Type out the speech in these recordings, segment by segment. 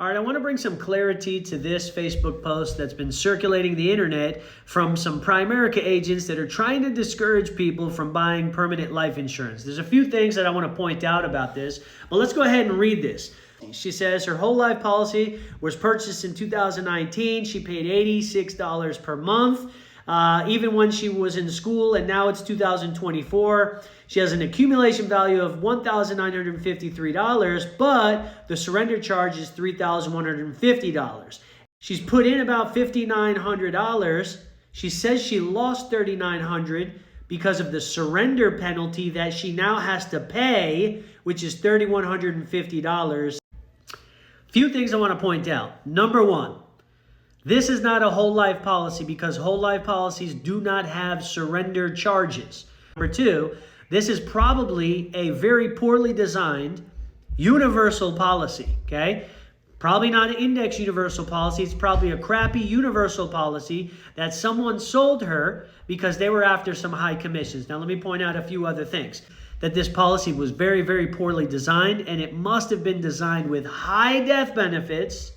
All right, I want to bring some clarity to this Facebook post that's been circulating the internet from some Primerica agents that are trying to discourage people from buying permanent life insurance. There's a few things that I want to point out about this, but let's go ahead and read this. She says her whole life policy was purchased in 2019. She paid $86 per month. Even when she was in school, and now it's 2024. She has an accumulation value of $1,953, but the surrender charge is $3,150. She's put in about $5,900. She says she lost $3,900 because of the surrender penalty that she now has to pay, which is $3,150. Few things I want to point out. Number one, this is not a whole life policy because whole life policies do not have surrender charges. Number two, this is probably a very poorly designed universal policy, okay? Probably not an index universal policy. It's probably a crappy universal policy that someone sold her because they were after some high commissions. Now, let me point out a few other things. That this policy was very, very poorly designed, and it must have been designed with high death benefits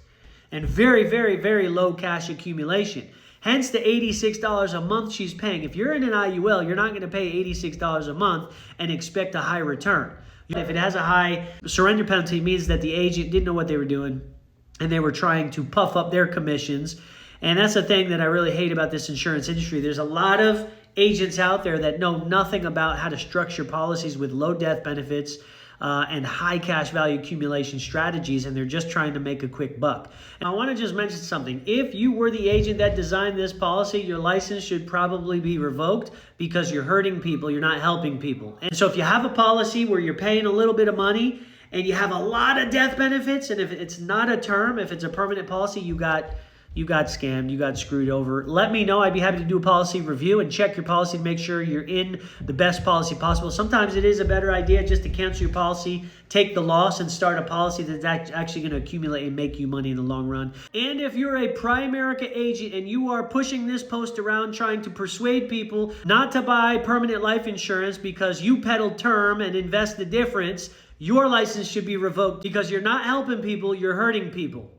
and very, very, very low cash accumulation. Hence the $86 a month she's paying. If you're in an IUL, you're not going to pay $86 a month and expect a high return. If it has a high surrender penalty, it means that the agent didn't know what they were doing and they were trying to puff up their commissions. And that's the thing that I really hate about this insurance industry. There's a lot of agents out there that know nothing about how to structure policies with low death benefits and high cash value accumulation strategies, and they're just trying to make a quick buck. And I want to just mention something. If you were the agent that designed this policy, your license should probably be revoked because you're hurting people, you're not helping people. And so if you have a policy where you're paying a little bit of money and you have a lot of death benefits, and if it's not a term, if it's a permanent policy, you got scammed, you got screwed over. Let me know. I'd be happy to do a policy review and check your policy to make sure you're in the best policy possible. Sometimes it is a better idea just to cancel your policy, take the loss, and start a policy that's actually going to accumulate and make you money in the long run. And if you're a Primerica agent and you are pushing this post around trying to persuade people not to buy permanent life insurance because you peddle term and invest the difference, your license should be revoked because you're not helping people, you're hurting people.